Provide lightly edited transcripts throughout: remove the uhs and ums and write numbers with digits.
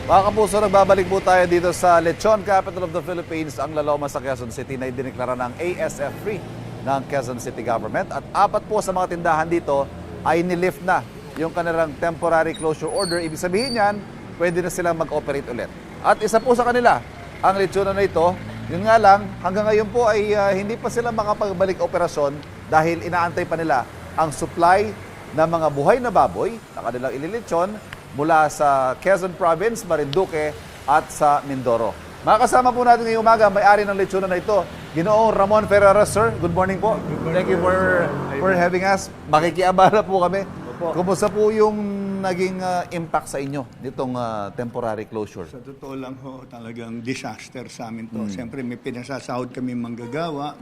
Mga kapuso, nagbabalik po tayo dito sa Lechon, capital of the Philippines, ang Laloma sa Quezon City na idineklara ng ASF free ng Quezon City Government. At 4 po sa mga tindahan dito ay nilift na yung kanilang temporary closure order. Ibig sabihin yan, pwede na silang mag-operate ulit. At isa po sa kanila, ang lechonan na ito, yun nga lang, hanggang ngayon po ay hindi pa sila makapagbalik operasyon dahil inaantay pa nila ang supply ng mga buhay na baboy na kanilang ililechon mula sa Quezon Province, Marinduque at sa Mindoro. Makakasama po natin ngayong umaga, may-ari ng lechonan na ito, Ginoong Ramon Ferreira, sir. Good morning po. Thank you for having us. Makikiabala po kami. Kumusta po yung naging impact sa inyo nitong temporary closure? Sa totoo lang ho, talagang disaster sa amin to. Siyempre may pinasasahod kami manggagawa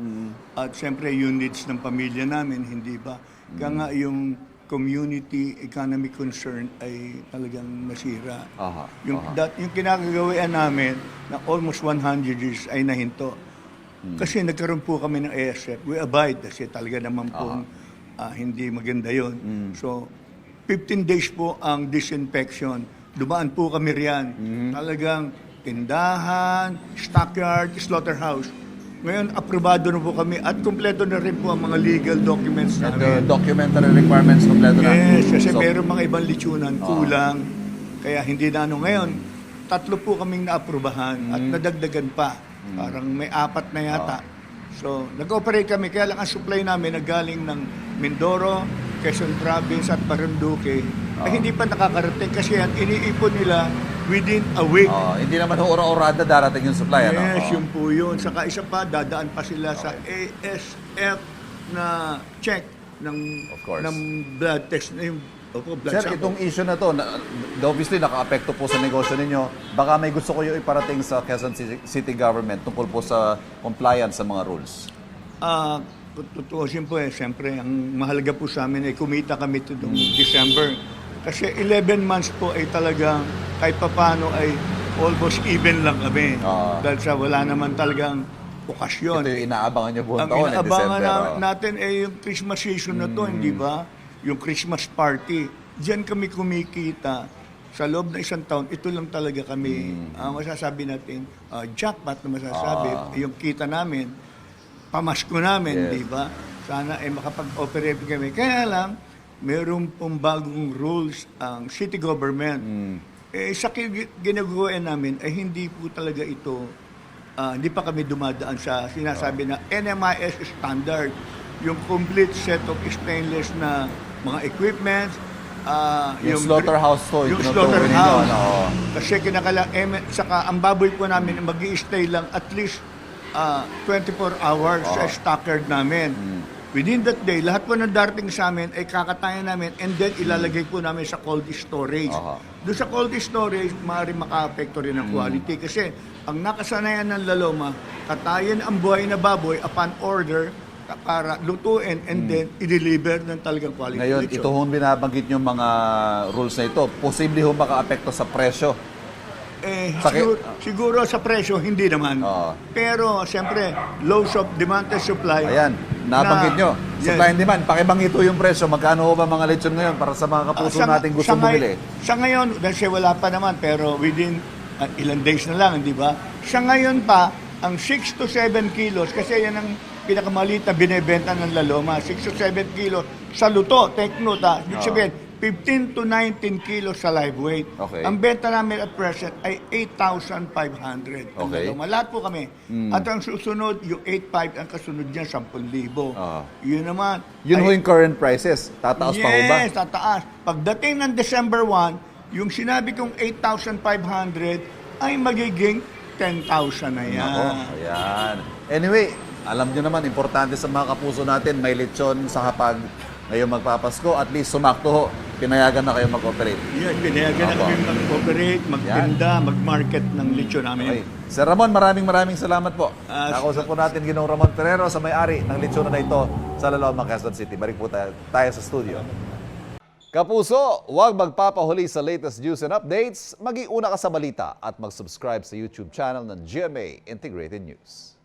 at siyempre yung needs ng pamilya namin, hindi ba? Kaya nga yung community economic concern ay talagang nasira. Yung kinagagawian namin na almost 100 years ay nahinto. Kasi nagkaroon po kami ng ASF. We abide kasi talaga naman po hindi maganda yon. So, 15 days po ang disinfection. Dumaan po kami riyan. Talagang tindahan, stockyard, slaughterhouse. Ngayon, aprobado na po kami at kumpleto na rin po ang mga legal documents And namin. the documentary requirements kompleto na? Yes, kasi meron mga ibang lechonan, kulang. Kaya hindi na ano ngayon. 3 po kaming naaprubahan at nadagdagan pa. Parang may 4 na yata. So, nag-operate kami. Kaya lang ang supply namin nagaling ng Mindoro, Quezon Province at Marinduque. Ay hindi pa nakakarating kasi yan, iniipon nila within a week. Hindi naman ora-orada darating yung supply. Yes, yun po yun. Saka isa pa, dadaan pa sila sa ASF na check ng blood test. Blood Sir, sample. itong issue na to, obviously naka-apekto po sa negosyo ninyo. Baka may gusto ko yung iparating sa Quezon City Government tungkol po sa compliance sa mga rules. Tutuusin po siyempre, ang mahalaga po sa amin ay kumita kami ito noong December. Kasi 11 months po ay talagang kahit papano ay almost even lang kami. Dahil sa wala naman talagang okasyon. Ito yung inaabangan nyo buong Ang taon, inaabangan December. natin ay yung Christmas season na to, hindi ba? Yung Christmas party. Diyan kami kumikita. Sa loob ng isang taon, ito lang talaga kami, masasabi natin, jackpot na masasabi, yung kita namin, pamasko namin, di ba? Sana ay makapag-operate kami. Kaya lang, meron pong bagong rules ang city government. Sa ginagawa namin, ay hindi po talaga ito, hindi pa kami dumadaan sa sinasabi na NMIS standard, yung complete set of stainless na mga equipment, yung slaughterhouse to, yung slaughterhouse. Kasi saka ang baboy po namin mag-i-stay lang at least 24 hours sa stockyard namin. Within that day, lahat po ng darating sa amin ay kakatayan namin and then ilalagay po namin sa cold storage. Doon sa cold storage, maaaring maka-apekto rin ang quality kasi ang nakasanayan ng Laloma, katayan ang buhay na baboy upon order para lutuin and then i-deliver ng talagang quality. Ngayon, ito hong binabanggit yung mga rules na ito, posible hong maka-apekto sa presyo. Siguro sa presyo, hindi naman. Pero, siyempre, laws of demand and supply. Ayan, nabanggit nyo. Supply and demand. Pakibangito yung presyo. Magkano ba mga lechon ngayon para sa mga kapuso natin gusto bumili? Sa ngayon, dahil wala pa naman, pero within ilang days na lang, di ba? Sa ngayon pa, ang 6 to 7 kilos, kasi yan ang pinakamaliit na binibenta ng Laloma, 6 to 7 kilos sa luto, take note ha. Ibig sabihin, 15 to 19 kilos sa live weight. Ang benta namin at present ay 8,500. Lahat po kami. At ang susunod, yung 8,500, ang kasunod niya, 10,000. Yun naman. Yun ho yung current prices. Tataas pa ho ba? Yes, tataas. Pagdating ng December 1, yung sinabi kong 8,500 ay magiging 10,000 na yan. Ayan. Anyway, alam nyo naman, importante sa mga kapuso natin, may lechon sa hapag ngayong magpapasko. At least sumakto ho. Pinayagan na kayo mag-operate. Yes, pinayagan na kami mag-operate, magtinda, mag-market ng lechon namin. Sir Ramon, maraming salamat po. Nakausap po natin Ginoong Ramon Ferrero sa may-ari ng lechon na ito sa Laloma, Quezon City. Balik po tayo sa studio. Kapuso, huwag magpapahuli sa latest news and updates. Mag-iuna ka sa balita at mag-subscribe sa YouTube channel ng GMA Integrated News.